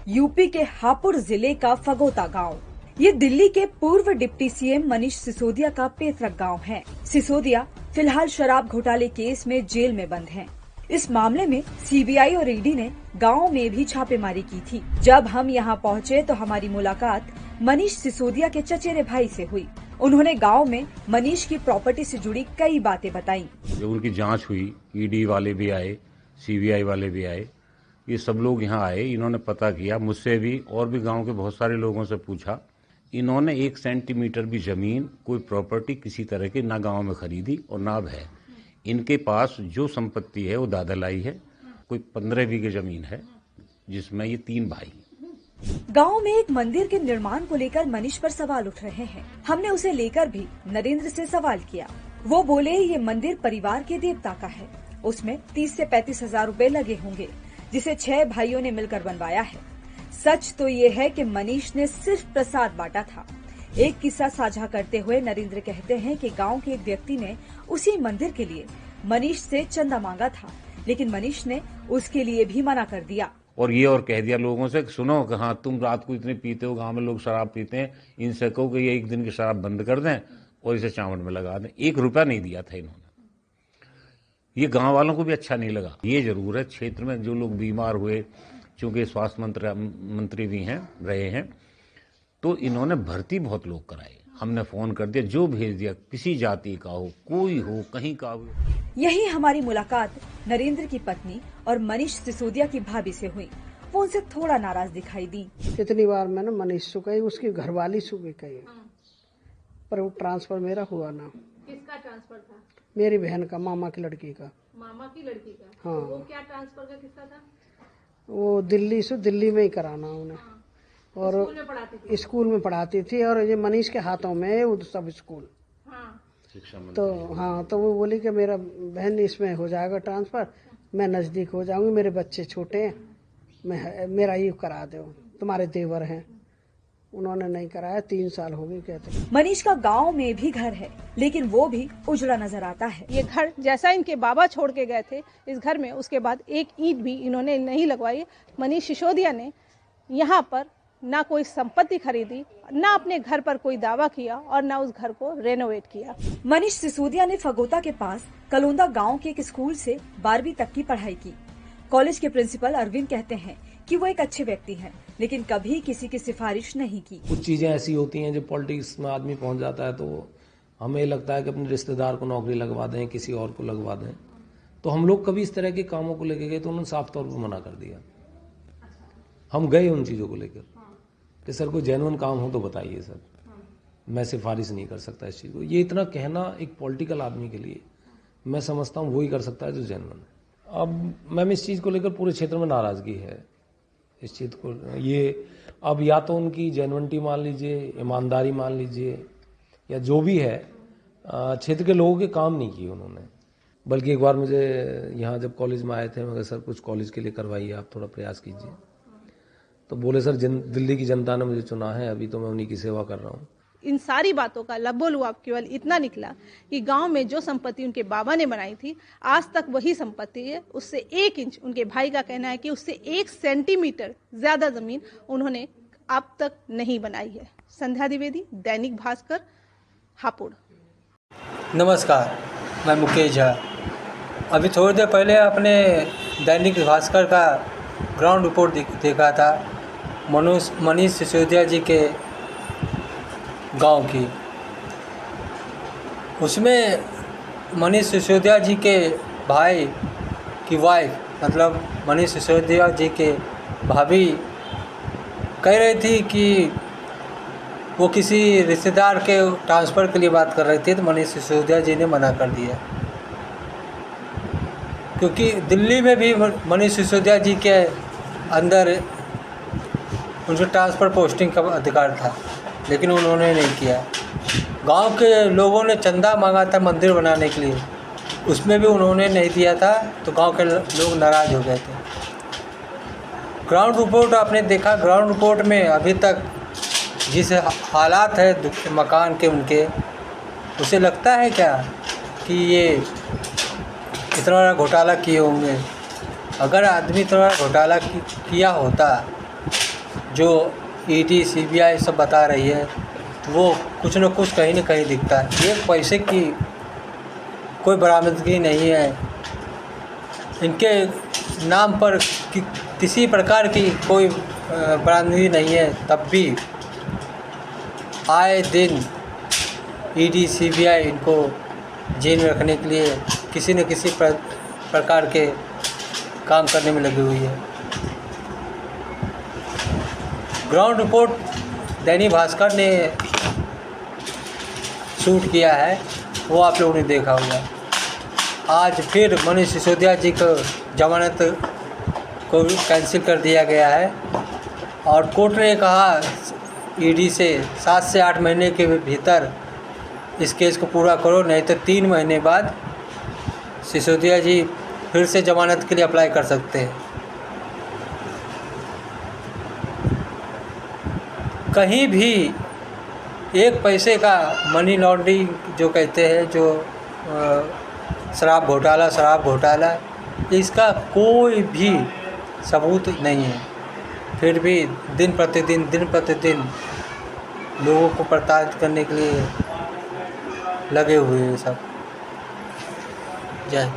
UP के हापुड़ जिले का फगोता गांव। ये दिल्ली के पूर्व डिप्टी सीएम मनीष सिसोदिया का पैतृक गांव है। सिसोदिया फिलहाल शराब घोटाले केस में जेल में बंद हैं। इस मामले में सीबीआई और ईडी ने गांव में भी छापेमारी की थी। जब हम यहां पहुंचे तो हमारी मुलाकात मनीष सिसोदिया के चचेरे भाई से हुई। उन्होंने गांव में मनीष की प्रॉपर्टी से जुड़ी कई बातें बताई। जब उनकी जांच हुई, ईडी वाले भी आए, सीबीआई वाले भी आए, ये सब लोग यहाँ आए। इन्होंने पता किया, मुझसे भी और भी गांव के बहुत सारे लोगों से पूछा। इन्होंने 1 सेंटीमीटर भी जमीन, कोई प्रॉपर्टी किसी तरह की ना गांव में खरीदी और ना अब है। इनके पास जो संपत्ति है वो दादा लाई है। कोई 15 बीघे जमीन है, जिसमें ये 3 भाई। गांव में एक मंदिर के निर्माण को लेकर मनीष पर सवाल उठ रहे हैं। हमने उसे लेकर भी नरेंद्र से सवाल किया। वो बोले ये मंदिर परिवार के देवता का है, उसमें 30 से 35 हजार रूपए लगे होंगे, जिसे 6 भाइयों ने मिलकर बनवाया है। सच तो ये है कि मनीष ने सिर्फ प्रसाद बांटा था। एक किस्सा साझा करते हुए नरेंद्र कहते हैं कि गांव के एक व्यक्ति ने उसी मंदिर के लिए मनीष से चंदा मांगा था, लेकिन मनीष ने उसके लिए भी मना कर दिया। और ये और कह दिया लोगों से, सुनो कि हाँ तुम रात को इतने पीते हो, गांव में लोग शराब पीते हैं, इनसे कहो कि ये 1 दिन की शराब बंद कर दें और इसे चावल में लगा दें। 1 रुपया नहीं दिया था इन्होंने। ये गांव वालों को भी अच्छा नहीं लगा। ये जरूर है, क्षेत्र में जो लोग बीमार हुए, चूंकि स्वास्थ्य मंत्री भी हैं रहे हैं, तो इन्होंने भर्ती बहुत लोग कराए। हमने फोन कर दिया, जो भेज दिया, किसी जाति का हो, कोई हो, कहीं का हो। यही हमारी मुलाकात नरेंद्र की पत्नी और मनीष सिसोदिया की भाभी से हुई। वो उनसे थोड़ा नाराज दिखाई दी। कितनी बार मैंने मनीष से कही, उसकी घरवाली से भी कही, पर वो ट्रांसफर मेरा हुआ ना। किसका ट्रांसफर था? मेरी बहन का, मामा की लड़की का। मामा की लड़की का? हाँ। तो वो क्या ट्रांसफर का किस्सा था? वो दिल्ली से दिल्ली में ही कराना उन्हें। हाँ। और स्कूल में पढ़ाती थी? स्कूल में पढ़ाती थी, और ये मनीष के हाथों में है वो सब स्कूल। हाँ। तो हाँ, तो वो बोली कि मेरा बहन इसमें हो जाएगा ट्रांसफर, मैं नजदीक हो जाऊंगी, मेरे बच्चे छोटे हैं, मेरा ये करा दो, तुम्हारे देवर हैं। उन्होंने नहीं कराया। 3 साल हो गए कहते। मनीष का गांव में भी घर है, लेकिन वो भी उजड़ा नजर आता है। ये घर जैसा इनके बाबा छोड़ के गए थे इस घर में, उसके बाद एक ईंट भी इन्होंने नहीं लगवाई। मनीष सिसोदिया ने यहाँ पर ना कोई संपत्ति खरीदी, ना अपने घर पर कोई दावा किया और ना उस घर को रेनोवेट किया। मनीष सिसोदिया ने फगोता के पास कलोंदा गांव के एक स्कूल से 12वीं तक की पढ़ाई की। कॉलेज के प्रिंसिपल अरविंद कहते हैं कि वो एक अच्छे व्यक्ति हैं, लेकिन कभी किसी की सिफारिश नहीं की। कुछ चीजें ऐसी होती हैं, जो पॉलिटिक्स में आदमी पहुंच जाता है तो हमें लगता है कि अपने रिश्तेदार को नौकरी लगवा दें, किसी और को लगवा दें। तो हम लोग कभी इस तरह के कामों को लेके गए तो उन्होंने साफ तौर पर मना कर दिया। हम गए उन चीजों को लेकर कि सर कोई जेन्युइन काम हो तो बताइए सर, मैं सिफारिश नहीं कर सकता इस चीज को। ये इतना कहना एक पॉलिटिकल आदमी के लिए, मैं समझता हूँ वही कर सकता है जो जेन्युइन है। अब मैम इस चीज को लेकर पूरे क्षेत्र में नाराजगी है इस चीज को। ये अब या तो उनकी जेन्युइनिटी मान लीजिए, ईमानदारी मान लीजिए, या जो भी है, क्षेत्र के लोगों के काम नहीं किए उन्होंने। बल्कि एक बार मुझे यहाँ जब कॉलेज में आए थे, मैं कहा सर कुछ कॉलेज के लिए करवाइए, आप थोड़ा प्रयास कीजिए। तो बोले सर दिल्ली की जनता ने मुझे चुना है, अभी तो मैं उन्हीं की सेवा कर रहा हूँ। इन सारी बातों का लबोलुआब केवल इतना निकला कि गांव में जो संपत्ति उनके बाबा ने बनाई थी, आज तक वही संपत्ति है। उससे 1 इंच, उनके भाई का कहना है कि उससे 1 सेंटीमीटर ज्यादा जमीन उन्होंने अब तक नहीं बनाई है। संध्या द्विवेदी, दैनिक भास्कर, हापुड़। नमस्कार, मैं मुकेश झा। अभी थोड़ी देर पहले आपने दैनिक भास्कर का ग्राउंड रिपोर्ट देखा था मनीष सिसोदिया जी के गांव की। उसमें मनीष सिसोदिया जी के भाई की वाइफ, मतलब मनीष सिसोदिया जी के भाभी कह रही थी कि वो किसी रिश्तेदार के ट्रांसफ़र के लिए बात कर रही थी, तो मनीष सिसोदिया जी ने मना कर दिया। क्योंकि दिल्ली में भी मनीष सिसोदिया जी के अंदर उनके ट्रांसफ़र पोस्टिंग का अधिकार था, लेकिन उन्होंने नहीं किया। गांव के लोगों ने चंदा मांगा था मंदिर बनाने के लिए, उसमें भी उन्होंने नहीं दिया था, तो गांव के लोग नाराज़ हो गए थे। ग्राउंड रिपोर्ट आपने देखा, ग्राउंड रिपोर्ट में अभी तक जिस हालात है मकान के उनके, उसे लगता है क्या कि ये इतना बड़ा घोटाला किए होंगे। अगर आदमी इतना बड़ा घोटाला किया होता जो ईडी सीबीआई सब बता रही है, तो वो कुछ न कुछ कहीं न कहीं दिखता है। एक पैसे की कोई बरामदगी नहीं है, इनके नाम पर किसी प्रकार की कोई बरामदगी नहीं है, तब भी आए दिन ईडी सीबीआई इनको जेल में रखने के लिए किसी न किसी प्रकार के काम करने में लगी हुई है। ग्राउंड रिपोर्ट दैनिक भास्कर ने शूट किया है, वो आप लोगों ने देखा होगा। आज फिर मनीष सिसोदिया जी को जमानत को कैंसिल कर दिया गया है और कोर्ट ने कहा ईडी से 7 से 8 महीने के भीतर इस केस को पूरा करो, नहीं तो 3 महीने बाद सिसोदिया जी फिर से जमानत के लिए अप्लाई कर सकते हैं। कहीं भी एक पैसे का मनी लॉन्ड्रिंग जो कहते हैं, जो शराब घोटाला, इसका कोई भी सबूत नहीं है। फिर भी दिन प्रतिदिन लोगों को प्रताड़ित करने के लिए लगे हुए हैं सब। जय